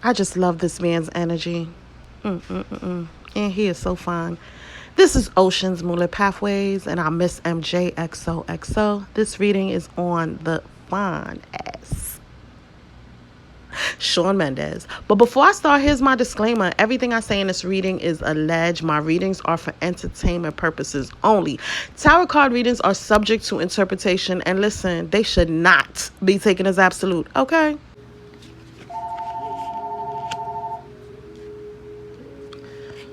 I just love this man's energy. Mm-mm-mm-mm. And he is so fine. This is Ocean's Moonlit Pathways, and I miss MJXOXO. This reading is on the fine ass Shawn Mendes. But before I start, here's my disclaimer. Everything I say in this reading is alleged. My readings are for entertainment purposes only. Tarot card readings are subject to interpretation, and listen, they should not be taken as absolute, okay?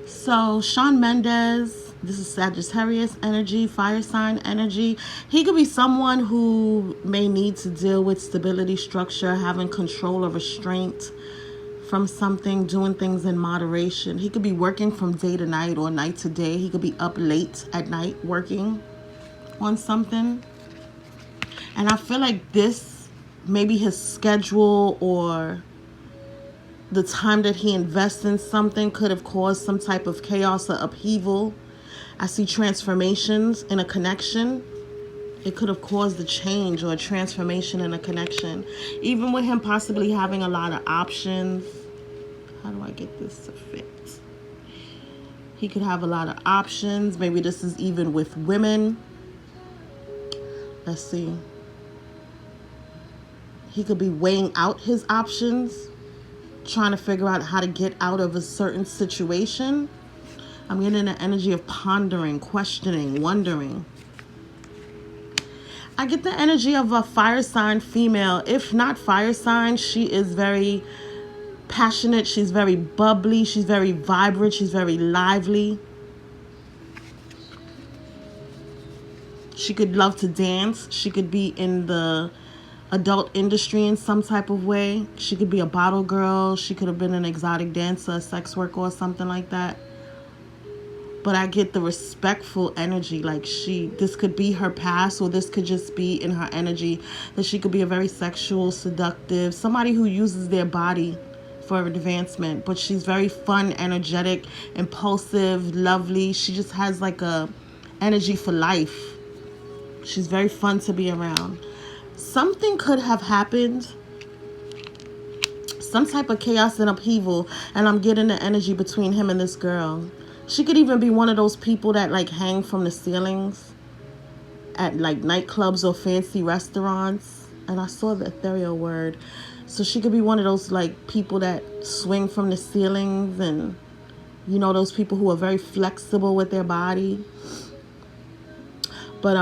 So, Shawn Mendes, this is Sagittarius energy, fire sign energy. He could be someone who may need to deal with stability, structure, having control or restraint from something, doing things in moderation. He could be working from day to night or night to day. He could be up late at night working on something. And I feel like this, maybe his schedule or the time that he invests in something could have caused some type of chaos or upheaval. I see transformations in a connection. It could have caused a change or a transformation in a connection. Even with him possibly having a lot of options. How do I get this to fit? He could have a lot of options. Maybe this is even with women. Let's see. He could be weighing out his options, trying to figure out how to get out of a certain situation. I'm getting the energy of pondering, questioning, wondering. I get the energy of a fire sign female. If not fire sign, she is very passionate. She's very bubbly. She's very vibrant. She's very lively. She could love to dance. She could be in the adult industry in some type of way. She could be a bottle girl. She could have been an exotic dancer, a sex worker or something like that. But I get the respectful energy. Like this could be her past, or this could just be in her energy that she could be a very sexual, seductive, somebody who uses their body for advancement. But she's very fun, energetic, impulsive, lovely. She just has like a energy for life. She's very fun to be around. Something could have happened, some type of chaos and upheaval, and I'm getting the energy between him and this girl. She could even be one of those people that like hang from the ceilings at like nightclubs or fancy restaurants. And I saw the ethereal word. So she could be one of those like people that swing from the ceilings, and you know, those people who are very flexible with their body. But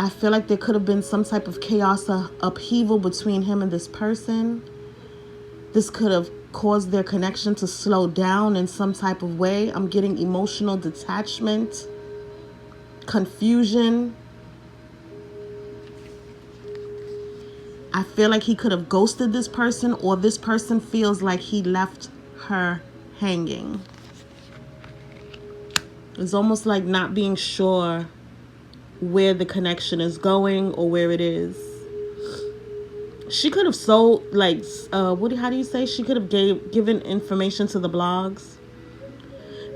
I feel like there could have been some type of chaos or upheaval between him and this person. This could have caused their connection to slow down in some type of way. I'm getting emotional detachment, confusion. I feel like he could have ghosted this person, or this person feels like he left her hanging. It's almost like not being sure where the connection is going or where it is. She could have sold, like, how do you say? She could have given information to the blogs.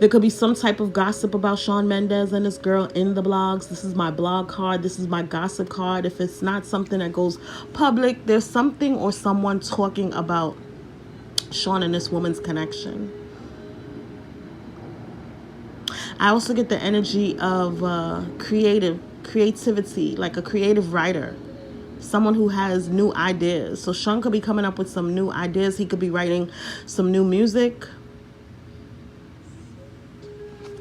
There could be some type of gossip about Shawn Mendes and this girl in the blogs. This is my blog card. This is my gossip card. If it's not something that goes public, there's something or someone talking about Shawn and this woman's connection. I also get the energy of creativity, like a creative writer. Someone who has new ideas. So Shawn could be coming up with some new ideas. He could be writing some new music.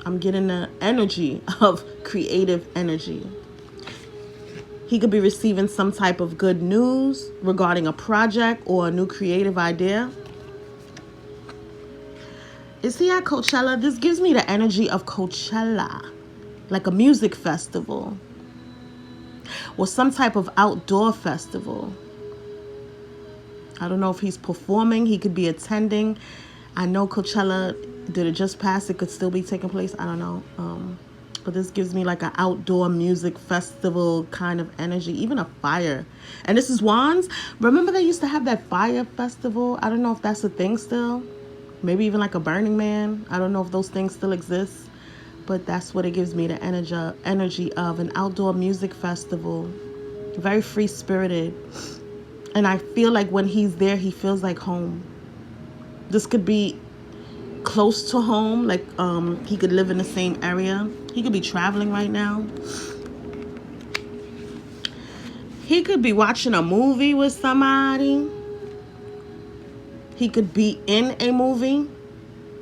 I'm getting the energy of creative energy. He could be receiving some type of good news regarding a project or a new creative idea. Is he at Coachella? This gives me the energy of Coachella, like a music festival or some type of outdoor festival. I don't know if he's performing. He could be attending. I know Coachella, did it just pass? It could still be taking place. I don't know. But this gives me like an outdoor music festival kind of energy, even a fire. And this is Wands. Remember they used to have that fire festival? I don't know if that's a thing still. Maybe even like a Burning Man. I don't know if those things still exist. But that's what it gives me, the energy of an outdoor music festival. Very free-spirited. And I feel like when he's there, he feels like home. This could be close to home, like he could live in the same area. He could be traveling right now. He could be watching a movie with somebody. He could be in a movie.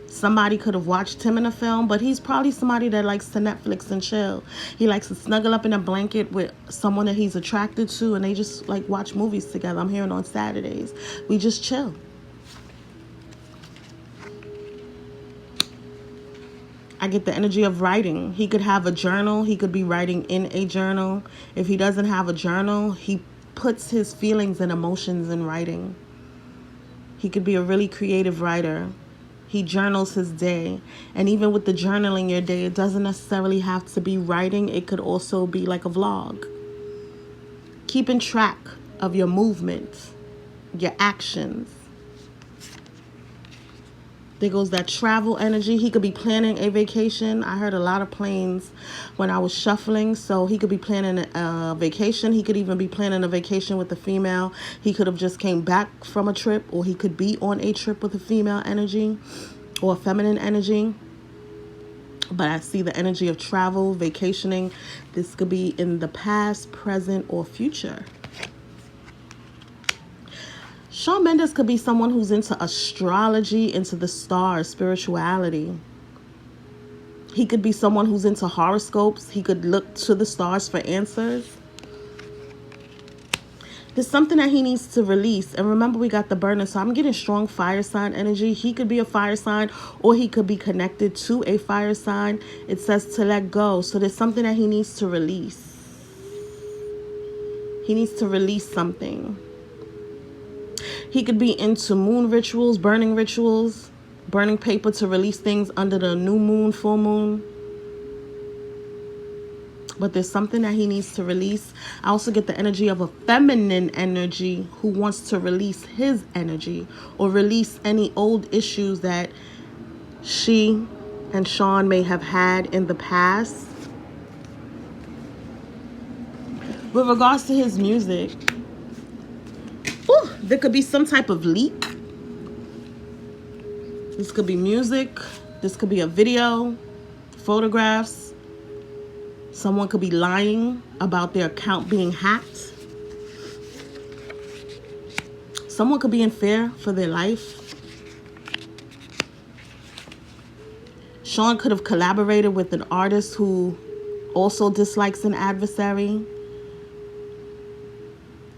Somebody could have watched him in a film, but he's probably somebody that likes to Netflix and chill. He likes to snuggle up in a blanket with someone that he's attracted to, and they just like watch movies together. I'm hearing on Saturdays. We just chill. I get the energy of writing. He could have a journal. He could be writing in a journal. If he doesn't have a journal, he puts his feelings and emotions in writing. He could be a really creative writer. He journals his day. And even with the journaling your day, it doesn't necessarily have to be writing. It could also be like a vlog. Keeping track of your movements, your actions. There goes that travel energy. He could be planning a vacation. I heard a lot of planes when I was shuffling. So he could be planning a vacation. He could even be planning a vacation with a female. He could have just came back from a trip, or he could be on a trip with a female energy or feminine energy. But I see the energy of travel, vacationing. This could be in the past, present, or future. Shawn Mendes could be someone who's into astrology, into the stars, spirituality. He could be someone who's into horoscopes. He could look to the stars for answers. There's something that he needs to release. And remember, we got the burner. So I'm getting strong fire sign energy. He could be a fire sign, or he could be connected to a fire sign. It says to let go. So there's something that he needs to release. He needs to release something. He could be into moon rituals, burning paper to release things under the new moon, full moon. But there's something that he needs to release. I also get the energy of a feminine energy who wants to release his energy or release any old issues that she and Shawn may have had in the past. With regards to his music, there could be some type of leak. This could be music. This could be a video, photographs. Someone could be lying about their account being hacked. Someone could be in fear for their life. Shawn could have collaborated with an artist who also dislikes an adversary.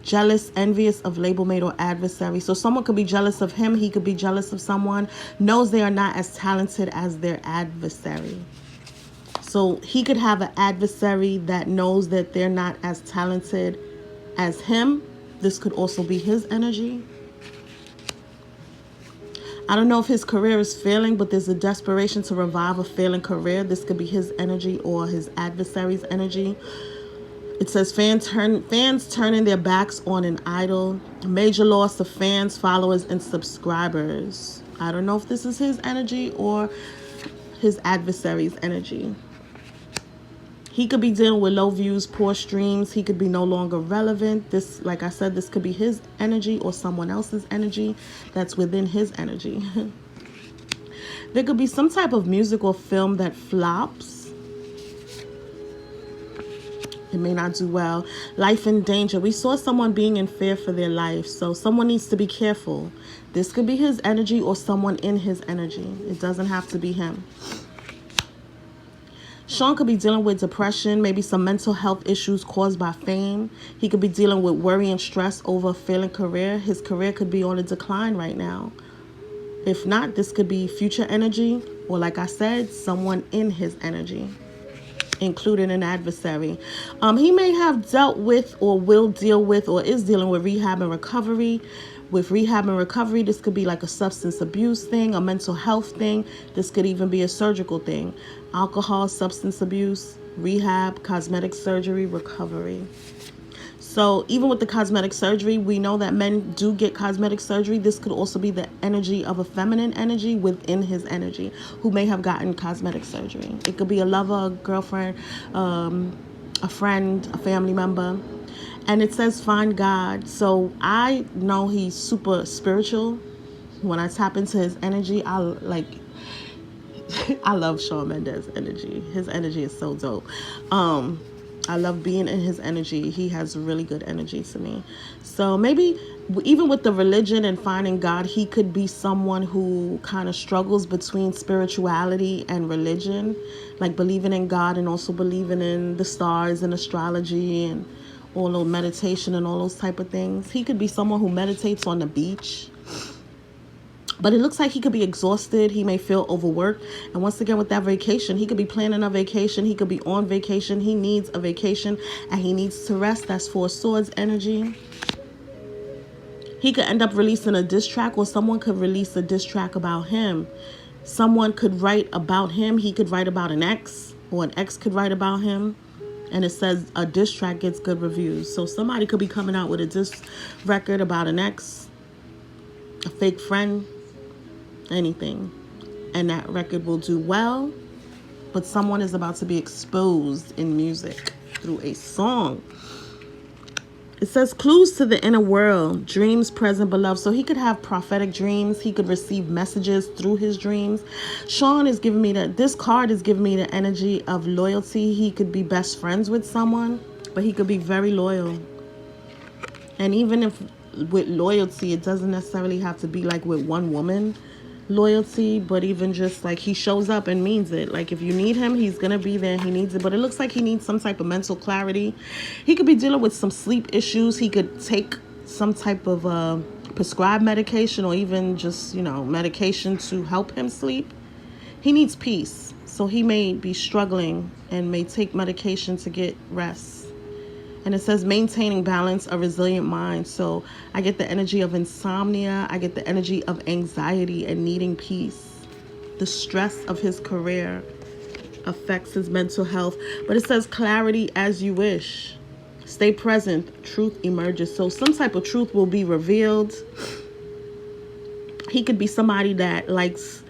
Jealous, envious of label mate or adversary. So someone could be jealous of him. He could be jealous of someone. Knows they are not as talented as their adversary. So he could have an adversary that knows that they're not as talented as him. This could also be his energy. I don't know if his career is failing, but there's a desperation to revive a failing career. This could be his energy or his adversary's energy. It says fans turning their backs on an idol. Major loss of fans, followers, and subscribers. I don't know if this is his energy or his adversary's energy. He could be dealing with low views, poor streams. He could be no longer relevant. This, like I said, this could be his energy or someone else's energy that's within his energy. There could be some type of music or film that flops. It may not do well. Life in danger. We saw someone being in fear for their life. So someone needs to be careful. This could be his energy or someone in his energy. It doesn't have to be him. Shawn could be dealing with depression, maybe some mental health issues caused by fame. He could be dealing with worry and stress over a failing career. His career could be on a decline right now. If not, this could be future energy, or like I said, someone in his energy, including an adversary. He may have dealt with or will deal with or is dealing with rehab and recovery. With rehab and recovery, this could be like a substance abuse thing, a mental health thing. This could even be a surgical thing. Alcohol, substance abuse, rehab, cosmetic surgery, recovery. So even with the cosmetic surgery, we know that men do get cosmetic surgery. This could also be the energy of a feminine energy within his energy who may have gotten cosmetic surgery. It could be a lover, a girlfriend, a friend, a family member. And it says find God. So I know he's super spiritual. When I tap into his energy, I like I love Shawn Mendes energy. His energy is so dope. I love being in his energy. He has really good energy to me. So maybe even with the religion and finding God, he could be someone who kind of struggles between spirituality and religion, like believing in God and also believing in the stars and astrology and all those meditation and all those type of things. He could be someone who meditates on the beach. But it looks like he could be exhausted. He may feel overworked. And once again, with that vacation, he could be planning a vacation. He could be on vacation. He needs a vacation and he needs to rest. That's Four Swords energy. He could end up releasing a diss track, or someone could release a diss track about him. Someone could write about him. He could write about an ex, or an ex could write about him. And it says a diss track gets good reviews. So somebody could be coming out with a diss record about an ex, a fake friend, anything, and that record will do well. But someone is about to be exposed in music through a song. It says clues to the inner world, dreams present beloved. So he could have prophetic dreams. He could receive messages through his dreams. Shawn is giving me this card is giving me the energy of loyalty. He could be best friends with someone, but he could be very loyal. And even if with loyalty, it doesn't necessarily have to be like with one woman loyalty, but even just like he shows up and means it. Like if you need him, he's gonna be there. He needs it, but it looks like he needs some type of mental clarity. He could be dealing with some sleep issues. He could take some type of prescribed medication, or even just medication to help him sleep. He needs peace, so he may be struggling and may take medication to get rest. And it says maintaining balance, a resilient mind. So I get the energy of insomnia. I get the energy of anxiety and needing peace. The stress of his career affects his mental health. But it says clarity as you wish. Stay present. Truth emerges. So some type of truth will be revealed. He could be somebody that likes,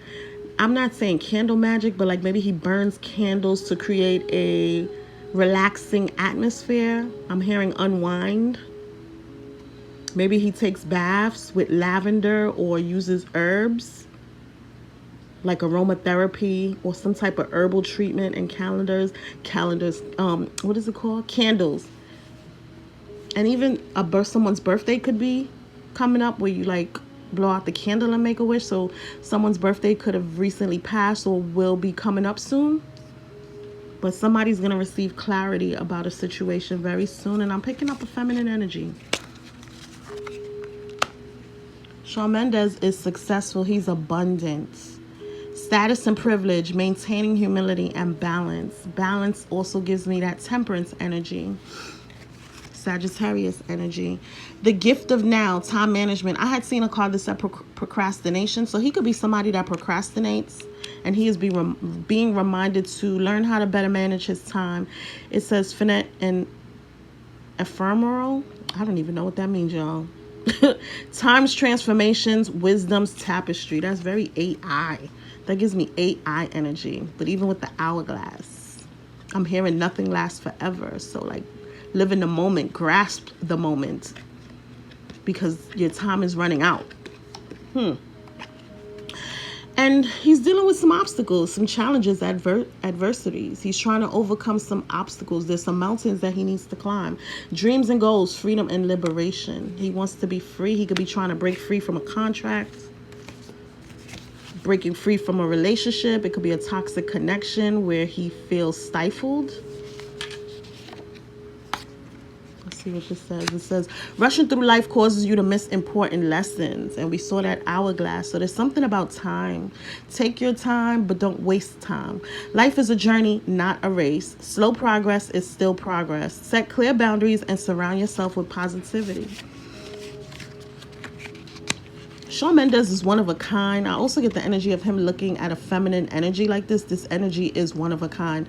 I'm not saying candle magic, but like maybe he burns candles to create a relaxing atmosphere. I'm hearing unwind. Maybe he takes baths with lavender or uses herbs like aromatherapy or some type of herbal treatment and calendars, what is it called? Candles. And even someone's birthday could be coming up where you like blow out the candle and make a wish. So someone's birthday could have recently passed or will be coming up soon. But somebody's going to receive clarity about a situation very soon. And I'm picking up a feminine energy. Shawn Mendes is successful. He's abundant. Status and privilege, maintaining humility and balance. Balance also gives me that temperance energy. Sagittarius energy. The gift of now, time management. I had seen a card that said procrastination. So he could be somebody that procrastinates. And he is being reminded to learn how to better manage his time. It says finite and ephemeral. I don't even know what that means, y'all. Times, transformations, wisdom's tapestry. That's very AI. That gives me AI energy. But even with the hourglass, I'm hearing nothing lasts forever. So like live in the moment, grasp the moment, because your time is running out. And he's dealing with some obstacles, some challenges, adversities. He's trying to overcome some obstacles. There's some mountains that he needs to climb. Dreams and goals, freedom and liberation. He wants to be free. He could be trying to break free from a contract, breaking free from a relationship. It could be a toxic connection where he feels stifled. See what this says. It says rushing through life causes you to miss important lessons, and we saw that hourglass. So there's something about time. Take your time, but don't waste time. Life is a journey, not a race. Slow progress is still progress. Set clear boundaries and surround yourself with positivity. Shawn Mendes is one of a kind. I also get the energy of him looking at a feminine energy like this. This energy is one of a kind.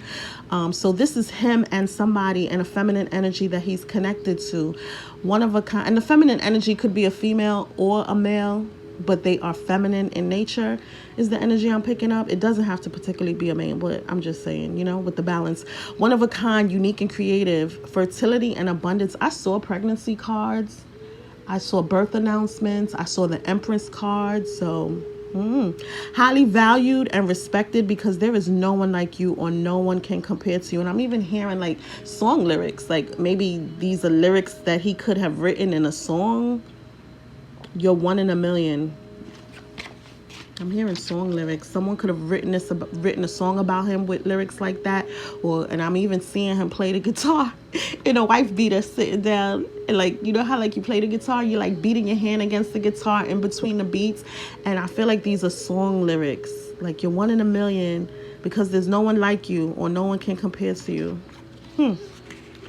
So this is him and somebody and a feminine energy that he's connected to. One of a kind. And the feminine energy could be a female or a male, but they are feminine in nature is the energy I'm picking up. It doesn't have to particularly be a man, but I'm just saying, with the balance. One of a kind, unique and creative, fertility and abundance. I saw pregnancy cards. I saw birth announcements. I saw the Empress card. So, highly valued and respected, because there is no one like you, or no one can compare to you. And I'm even hearing like song lyrics. Like maybe these are lyrics that he could have written in a song. You're one in a million. I'm hearing song lyrics. Someone could have written written a song about him with lyrics like that, and I'm even seeing him play the guitar in a wife beater, sitting down, and like, you know how like you play the guitar, you're like beating your hand against the guitar in between the beats, and I feel like these are song lyrics. Like, you're one in a million because there's no one like you, or no one can compare to you.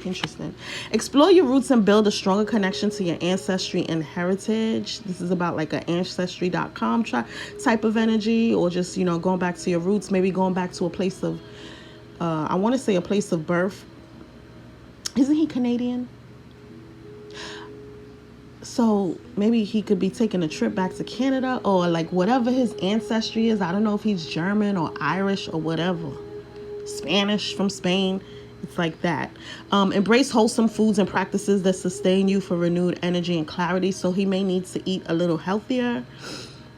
Interesting. Explore your roots and build a stronger connection to your ancestry and heritage. This is about like an ancestry.com type of energy, or just, you know, going back to your roots, maybe going back to a place of, I want to say a place of birth. Isn't he Canadian? So maybe he could be taking a trip back to Canada, or like whatever his ancestry is. I don't know if he's German or Irish or whatever. Spanish, from Spain. It's like that. Embrace wholesome foods and practices that sustain you for renewed energy and clarity. So he may need to eat a little healthier.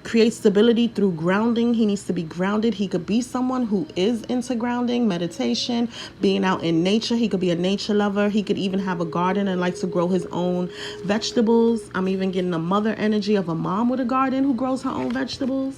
Create stability through grounding. He needs to be grounded. He could be someone who is into grounding, meditation, being out in nature. He could be a nature lover. He could even have a garden and like to grow his own vegetables. I'm even getting a mother energy of a mom with a garden who grows her own vegetables.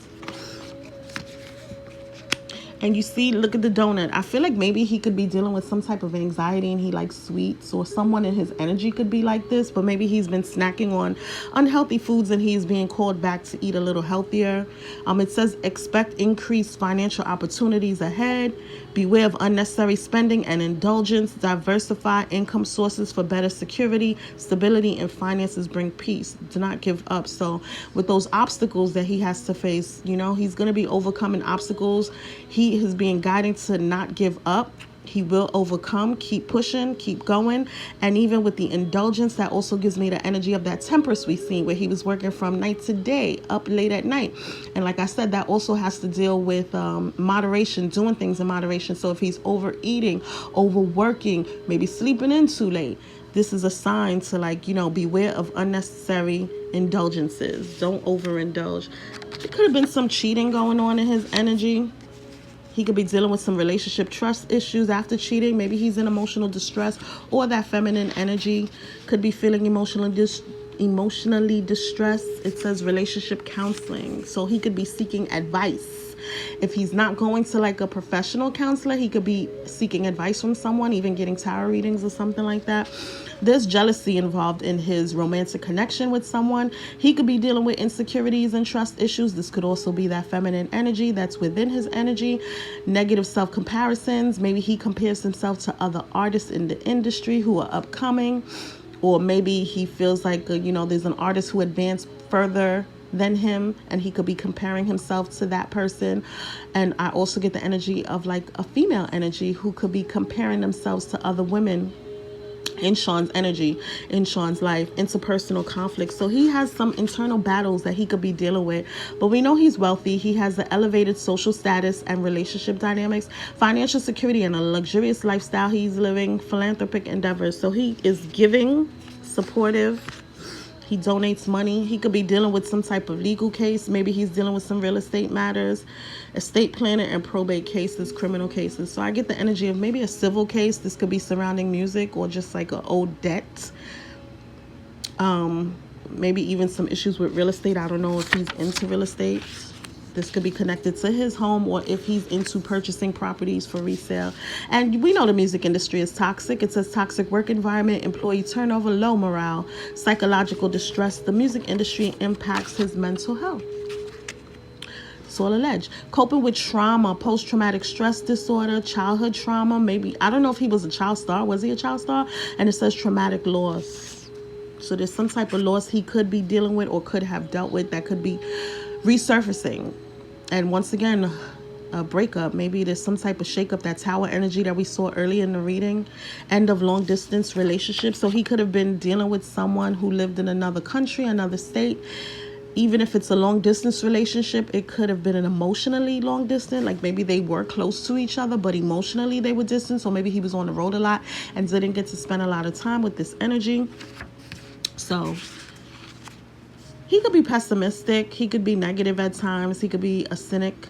And you see, look at the donut. I feel like maybe he could be dealing with some type of anxiety and he likes sweets, or someone in his energy could be like this, but maybe he's been snacking on unhealthy foods and he's being called back to eat a little healthier. It says expect increased financial opportunities ahead. Beware of unnecessary spending and indulgence. Diversify income sources for better security, stability, and finances bring peace. Do not give up. So with those obstacles that he has to face, you know, he's going to be overcoming obstacles. He is being guided to not give up. He will overcome, keep pushing, keep going. And even with the indulgence, that also gives me the energy of that Temperance we seen, where he was working from night to day, up late at night. And like I said, that also has to deal with moderation, doing things in moderation. So if he's overeating, overworking, maybe sleeping in too late, this is a sign to, like, you know, beware of unnecessary indulgences. Don't overindulge. There could have been some cheating going on in his energy. He could be dealing with some relationship trust issues after cheating. Maybe he's in emotional distress, or that feminine energy could be feeling emotionally distressed. It says relationship counseling. So he could be seeking advice. If he's not going to like a professional counselor, he could be seeking advice from someone, even getting tarot readings or something like that. There's jealousy involved in his romantic connection with someone. He could be dealing with insecurities and trust issues. This could also be that feminine energy that's within his energy. Negative self-comparisons. Maybe he compares himself to other artists in the industry who are upcoming. Or maybe he feels like, you know, there's an artist who advanced further than him, and he could be comparing himself to that person. And I also get the energy of like a female energy who could be comparing themselves to other women in Shawn's energy, in Shawn's life, interpersonal conflicts. So he has some internal battles that he could be dealing with, but we know he's wealthy. He has the elevated social status and relationship dynamics, financial security, and a luxurious lifestyle he's living, philanthropic endeavors. So he is giving, supportive. He donates money. He could be dealing with some type of legal case. Maybe he's dealing with some real estate matters, estate planning and probate cases, criminal cases. So I get the energy of maybe a civil case. This could be surrounding music, or just like an old debt. Maybe even some issues with real estate. I don't know if he's into real estate. This could be connected to his home, or if he's into purchasing properties for resale. And we know the music industry is toxic. It says toxic work environment, employee turnover, low morale, psychological distress. The music industry impacts his mental health. It's all alleged. Coping with trauma, post-traumatic stress disorder, childhood trauma. Maybe, I don't know if he was a child star. Was he a child star? And it says traumatic loss. So there's some type of loss he could be dealing with, or could have dealt with, that could be resurfacing. And once again, a breakup. Maybe there's some type of shakeup, that tower energy that we saw early in the reading. End of long distance relationship. So he could have been dealing with someone who lived in another country, another state. Even if it's a long distance relationship, it could have been an emotionally long distance. Like maybe they were close to each other, but emotionally they were distant. So maybe he was on the road a lot and didn't get to spend a lot of time with this energy. So He could be pessimistic. He could be negative at times. He could be a cynic.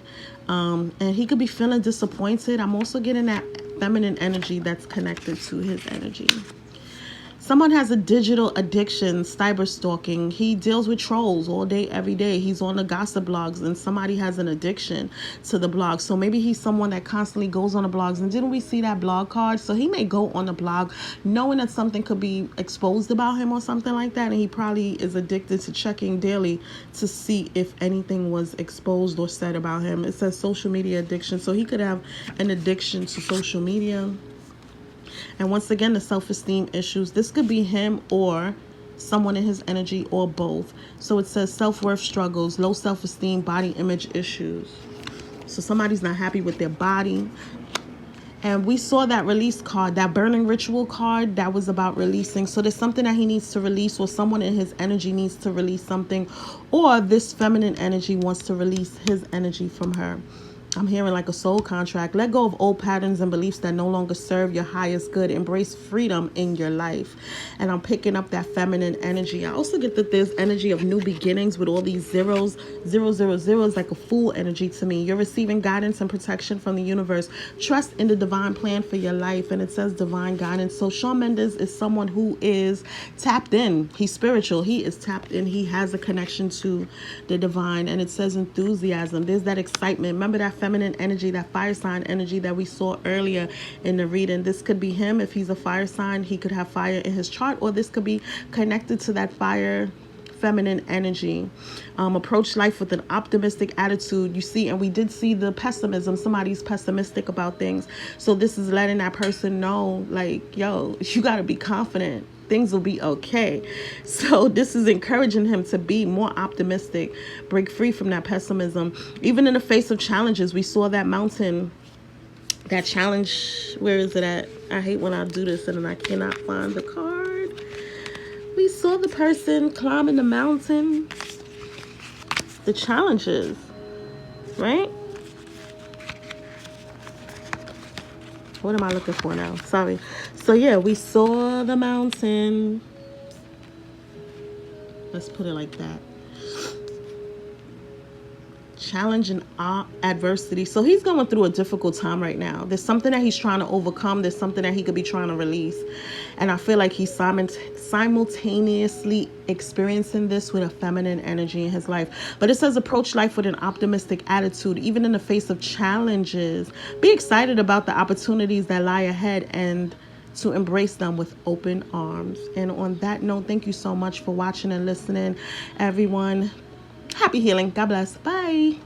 And he could be feeling disappointed. I'm also getting that feminine energy that's connected to his energy. Someone has a digital addiction, cyber stalking. He deals with trolls all day, every day. He's on the gossip blogs, and somebody has an addiction to the blogs. So maybe he's someone that constantly goes on the blogs. And didn't we see that blog card? So he may go on the blog knowing that something could be exposed about him or something like that. And he probably is addicted to checking daily to see if anything was exposed or said about him. It says social media addiction. So he could have an addiction to social media. And once again, the self-esteem issues. This could be him or someone in his energy or both. So it says self-worth struggles, low self-esteem, body image issues. So somebody's not happy with their body. And we saw that release card, that burning ritual card that was about releasing. So there's something that he needs to release, or someone in his energy needs to release something, or this feminine energy wants to release his energy from her. I'm hearing like a soul contract. Let go of old patterns and beliefs that no longer serve your highest good. Embrace freedom in your life. And I'm picking up that feminine energy. I also get that there's energy of new beginnings with all these zeros. 000 is like a fool energy to me. You're receiving guidance and protection from the universe. Trust in the divine plan for your life. And it says divine guidance. So Shawn Mendes is someone who is tapped in. He's spiritual. He is tapped in. He has a connection to the divine. And it says enthusiasm. There's that excitement. Remember that feminine energy, that fire sign energy that we saw earlier in the reading. This could be him. If he's a fire sign, he could have fire in his chart, or this could be connected to that fire feminine energy. Approach life with an optimistic attitude. You see, and we did see the pessimism. Somebody's pessimistic about things. So this is letting that person know, like, yo, you got to be confident. Things will be okay. So this is encouraging him to be more optimistic, break free from that pessimism. Even in the face of challenges, we saw that mountain, that challenge. Where is it at? I hate when I do this and then I cannot find the card. We saw the person climbing the mountain, the challenges, right? What am I looking for now? Sorry. So yeah, we saw the mountain. Let's put it like that. Challenge and adversity. So he's going through a difficult time right now. There's something that he's trying to overcome. There's something that he could be trying to release. And I feel like he's simultaneously experiencing this with a feminine energy in his life. But it says approach life with an optimistic attitude, even in the face of challenges. Be excited about the opportunities that lie ahead and to embrace them with open arms. And on that note, thank you so much for watching and listening, everyone. Happy healing. God bless. Bye.